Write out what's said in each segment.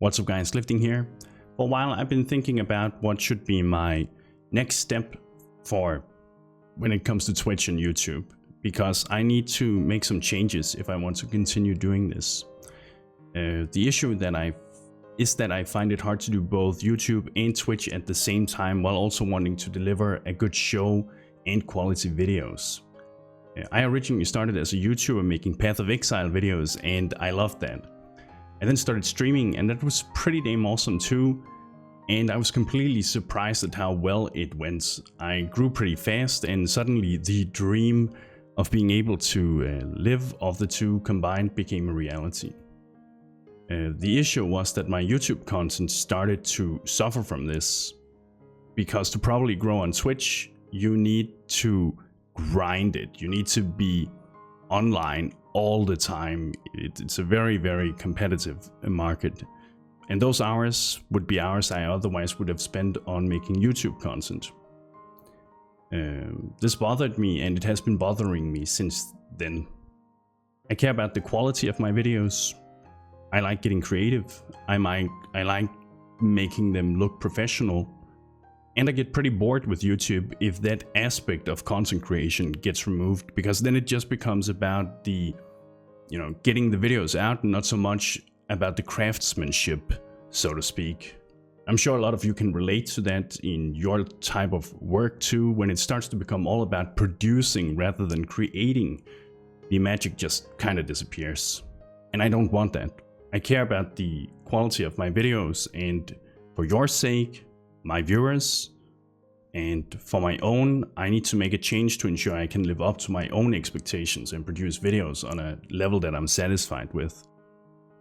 What's up guys, Lifting here. For a while I've been thinking about what should be my next step for when it comes to Twitch and YouTube, because I need to make some changes if I want to continue doing this. The issue that I find it hard to do both YouTube and Twitch at the same time while also wanting to deliver a good show and quality videos. I originally started as a YouTuber making Path of Exile videos and I loved that. I then started streaming and that was pretty damn awesome too, and I was completely surprised at how well it went. I grew pretty fast and suddenly the dream of being able to live off the two combined became a reality. The issue was that my YouTube content started to suffer from this, because to probably grow on Twitch you need to grind it. You need to be online all the time. It's a very, very competitive market. And those hours would be hours I otherwise would have spent on making YouTube content. This bothered me and it has been bothering me since then. I care about the quality of my videos. I like getting creative. I like making them look professional. And I get pretty bored with YouTube if that aspect of content creation gets removed, because then it just becomes about the, getting the videos out and not so much about the craftsmanship, so to speak. I'm sure a lot of you can relate to that in your type of work too. When it starts to become all about producing rather than creating, the magic just kind of disappears. And I don't want that. I care about the quality of my videos, and for your sake, my viewers, and for my own, I need to make a change to ensure I can live up to my own expectations and produce videos on a level that I'm satisfied with.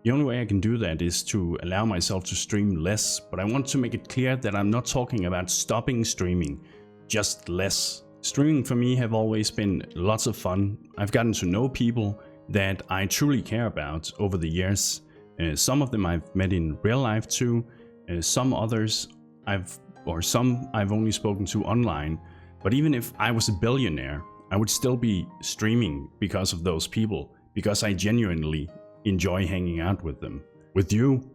The only way I can do that is to allow myself to stream less, but I want to make it clear that I'm not talking about stopping streaming, just less. Streaming for me have always been lots of fun. I've gotten to know people that I truly care about over the years. Some of them I've met in real life too, some others I've only spoken to online. But even if I was a billionaire, I would still be streaming because of those people, because I genuinely enjoy hanging out with them. With you.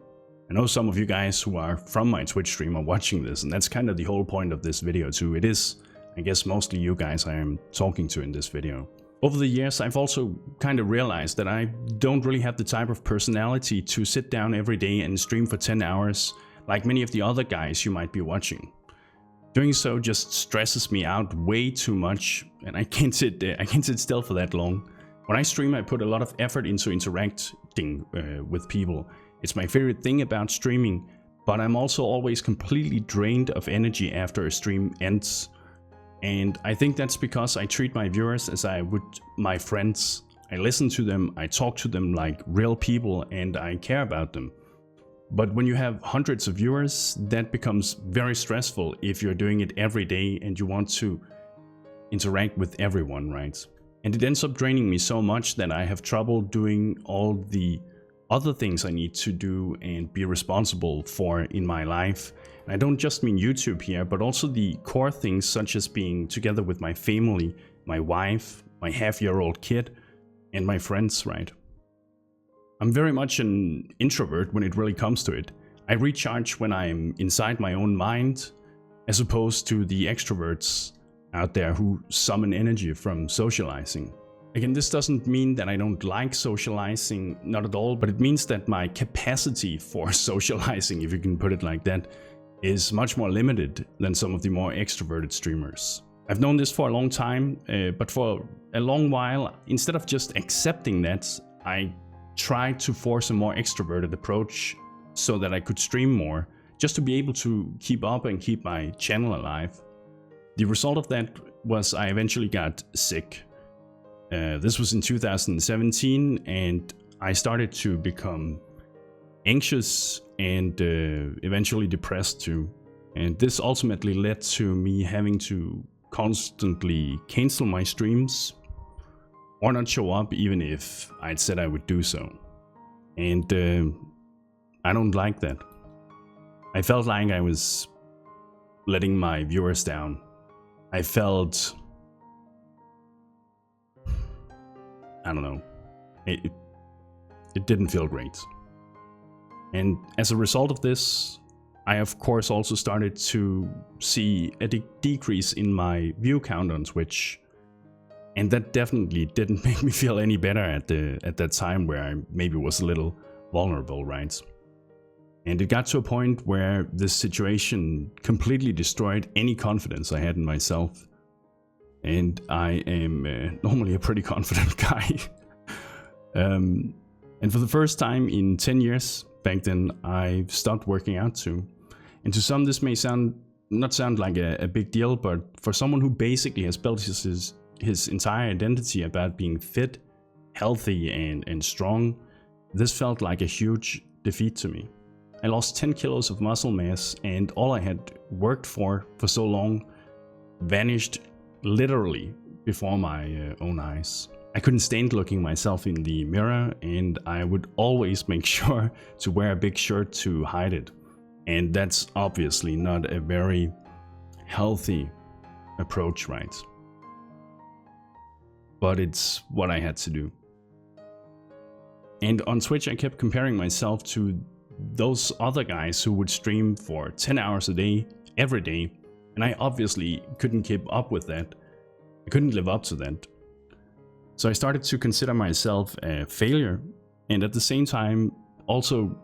I know some of you guys who are from my Twitch stream are watching this, and that's kind of the whole point of this video too. It is, I guess, mostly you guys I am talking to in this video. Over the years, I've also kind of realized that I don't really have the type of personality to sit down every day and stream for 10 hours like many of the other guys you might be watching. Doing so just stresses me out way too much, and I can't sit still for that long. When I stream, I put a lot of effort into interacting with people. It's my favorite thing about streaming, but I'm also always completely drained of energy after a stream ends. And I think that's because I treat my viewers as I would my friends. I listen to them, I talk to them like real people, and I care about them. But when you have hundreds of viewers, that becomes very stressful if you're doing it every day and you want to interact with everyone, right? And it ends up draining me so much that I have trouble doing all the other things I need to do and be responsible for in my life. And I don't just mean YouTube here, but also the core things such as being together with my family, my wife, my half-year-old kid, and my friends, right? I'm very much an introvert when it really comes to it. I recharge when I'm inside my own mind, as opposed to the extroverts out there who summon energy from socializing. Again, this doesn't mean that I don't like socializing, not at all, but it means that my capacity for socializing, if you can put it like that, is much more limited than some of the more extroverted streamers. I've known this for a long time, but for a long while, instead of just accepting that, I tried to force a more extroverted approach so that I could stream more, just to be able to keep up and keep my channel alive. The result of that was I eventually got sick. This was in 2017, and I started to become anxious and eventually depressed too. And this ultimately led to me having to constantly cancel my streams or not show up even if I'd said I would do so. And I don't like that. I felt like I was letting my viewers down. I felt, I don't know, it didn't feel great. And as a result of this, I of course also started to see a decrease in my view count on Twitch. And that definitely didn't make me feel any better at that time where I maybe was a little vulnerable, right? And it got to a point where this situation completely destroyed any confidence I had in myself. And I am normally a pretty confident guy. And for the first time in 10 years back then, I stopped working out too. And to some this may not sound like a big deal, but for someone who basically has built his entire identity about being fit, healthy and strong, this felt like a huge defeat to me. I lost 10 kilos of muscle mass, and all I had worked for so long vanished literally before my own eyes. I couldn't stand looking myself in the mirror, and I would always make sure to wear a big shirt to hide it. And that's obviously not a very healthy approach, right? But it's what I had to do. And on Twitch I kept comparing myself to those other guys who would stream for 10 hours a day, every day, and I obviously couldn't keep up with that. I couldn't live up to that. So I started to consider myself a failure, and at the same time also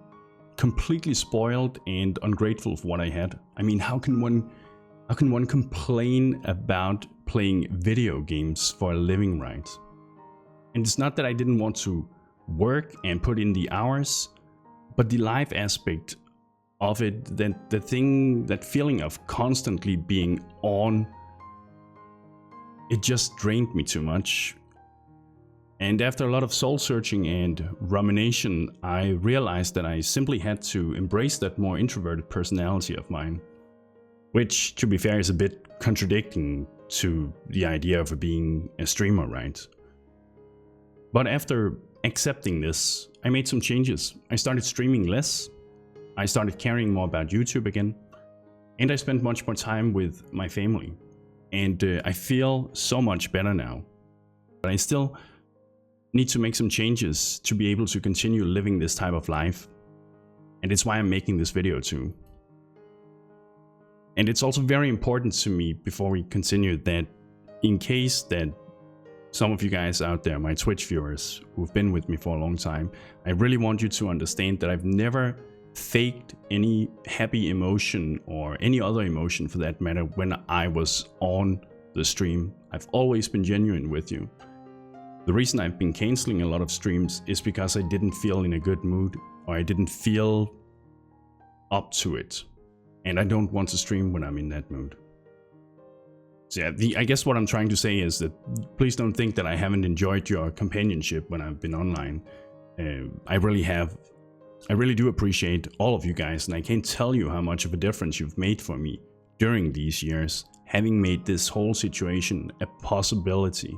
completely spoiled and ungrateful for what I had. I mean, how can one complain about playing video games for a living, right? And it's not that I didn't want to work and put in the hours, but the life aspect of it, that feeling of constantly being on, it just drained me too much. And after a lot of soul searching and rumination, I realized that I simply had to embrace that more introverted personality of mine, which, to be fair, is a bit contradicting to the idea of being a streamer, right? But after accepting this, I made some changes. I started streaming less, I started caring more about YouTube again, and I spent much more time with my family. And I feel so much better now. But I still need to make some changes to be able to continue living this type of life. And it's why I'm making this video too. And it's also very important to me, before we continue, that in case that some of you guys out there, my Twitch viewers who've been with me for a long time, I really want you to understand that I've never faked any happy emotion or any other emotion for that matter when I was on the stream. I've always been genuine with you. The reason I've been canceling a lot of streams is because I didn't feel in a good mood, or I didn't feel up to it. And I don't want to stream when I'm in that mood. So yeah, I guess what I'm trying to say is that please don't think that I haven't enjoyed your companionship when I've been online. I really have. I really do appreciate all of you guys, and I can't tell you how much of a difference you've made for me during these years, having made this whole situation a possibility.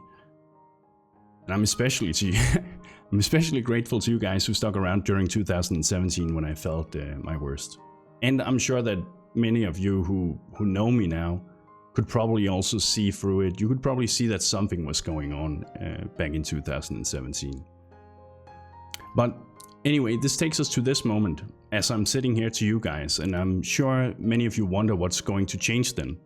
And I'm especially grateful to you guys who stuck around during 2017 when I felt my worst. And I'm sure that many of you who know me now could probably also see through it. You could probably see that something was going on back in 2017. But anyway, this takes us to this moment as I'm sitting here to you guys, and I'm sure many of you wonder what's going to change then.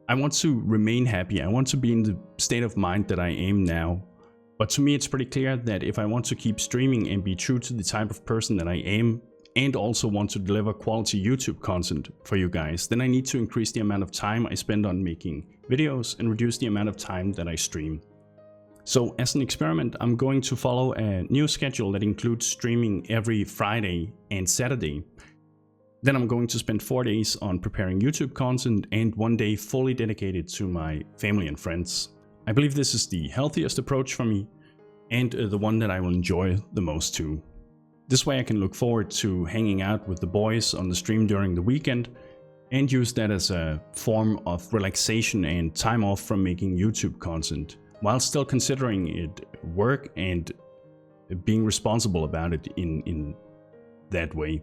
I want to remain happy. I want to be in the state of mind that I am now. But to me, it's pretty clear that if I want to keep streaming and be true to the type of person that I am, and also want to deliver quality YouTube content for you guys, then I need to increase the amount of time I spend on making videos and reduce the amount of time that I stream. So as an experiment, I'm going to follow a new schedule that includes streaming every Friday and Saturday. Then I'm going to spend 4 days on preparing YouTube content and 1 day fully dedicated to my family and friends. I believe this is the healthiest approach for me, and the one that I will enjoy the most too. This way I can look forward to hanging out with the boys on the stream during the weekend and use that as a form of relaxation and time off from making YouTube content, while still considering it work and being responsible about it in that way.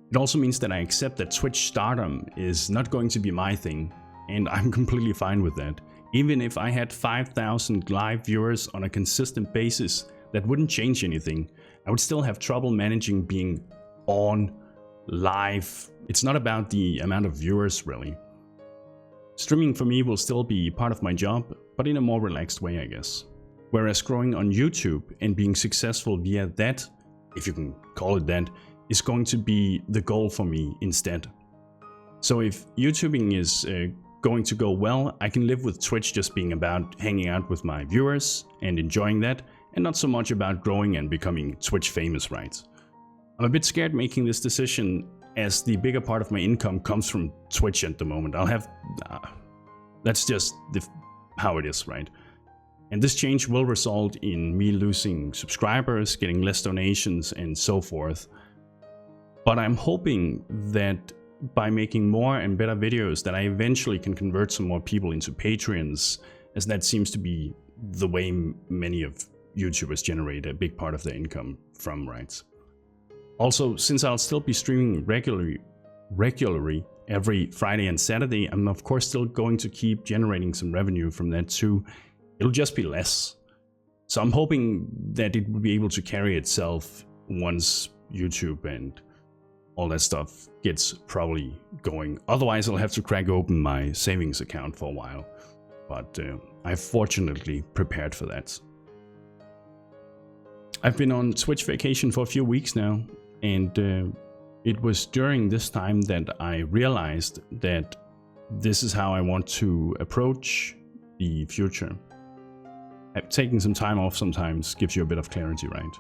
It also means that I accept that Twitch stardom is not going to be my thing, and I'm completely fine with that. Even if I had 5,000 live viewers on a consistent basis, that wouldn't change anything. I would still have trouble managing being on live. It's not about the amount of viewers really. Streaming for me will still be part of my job, but in a more relaxed way, I guess. Whereas growing on YouTube and being successful via that, if you can call it that, is going to be the goal for me instead. So if YouTubing is going to go well, I can live with Twitch just being about hanging out with my viewers and enjoying that, and not so much about growing and becoming Twitch famous, right? I'm a bit scared making this decision as the bigger part of my income comes from Twitch at the moment. I'll have... that's just how it is, right? And this change will result in me losing subscribers, getting less donations, and so forth. But I'm hoping that by making more and better videos that I eventually can convert some more people into Patreons, as that seems to be the way many of YouTubers generate a big part of their income from, right? Also, since I'll still be streaming regularly every Friday and Saturday, I'm of course still going to keep generating some revenue from that too. It'll just be less. So I'm hoping that it will be able to carry itself once YouTube and all that stuff gets probably going. Otherwise, I'll have to crack open my savings account for a while. But I've fortunately prepared for that. I've been on Twitch vacation for a few weeks now, and it was during this time that I realized that this is how I want to approach the future. Taking some time off sometimes gives you a bit of clarity, right?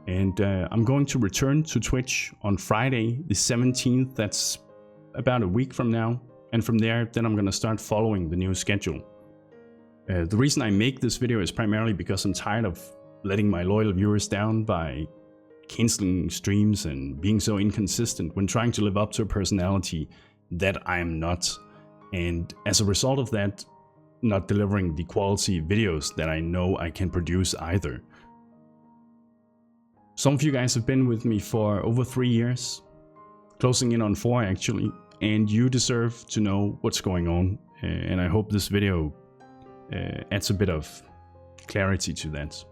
And I'm going to return to Twitch on Friday the 17th. That's about a week from now. And from there, then I'm going to start following the new schedule. The reason I make this video is primarily because I'm tired of letting my loyal viewers down by canceling streams and being so inconsistent when trying to live up to a personality that I'm not. And as a result of that, not delivering the quality videos that I know I can produce either. Some of you guys have been with me for over 3 years, closing in on 4 actually, and you deserve to know what's going on. And I hope this video adds a bit of clarity to that.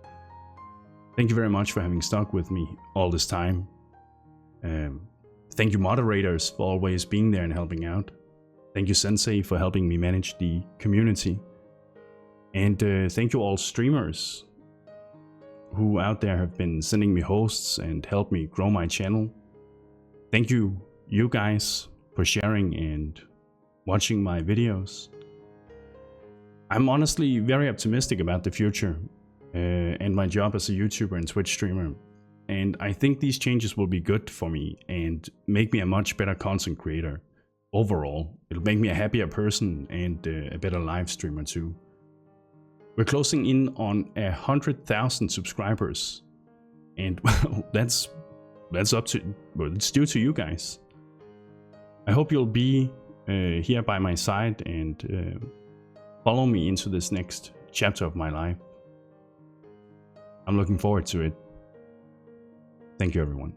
Thank you very much for having stuck with me all this time. Thank you moderators for always being there and helping out. Thank you Sensei for helping me manage the community. And thank you all streamers who out there have been sending me hosts and helped me grow my channel. Thank you, you guys, for sharing and watching my videos. I'm honestly very optimistic about the future and my job as a YouTuber and Twitch streamer. And I think these changes will be good for me and make me a much better content creator. Overall, it'll make me a happier person and a better live streamer too. We're closing in on 100,000 subscribers, and well, that's up to, well, it's due to you guys. I hope you'll be here by my side and follow me into this next chapter of my life. I'm looking forward to it. Thank you, everyone.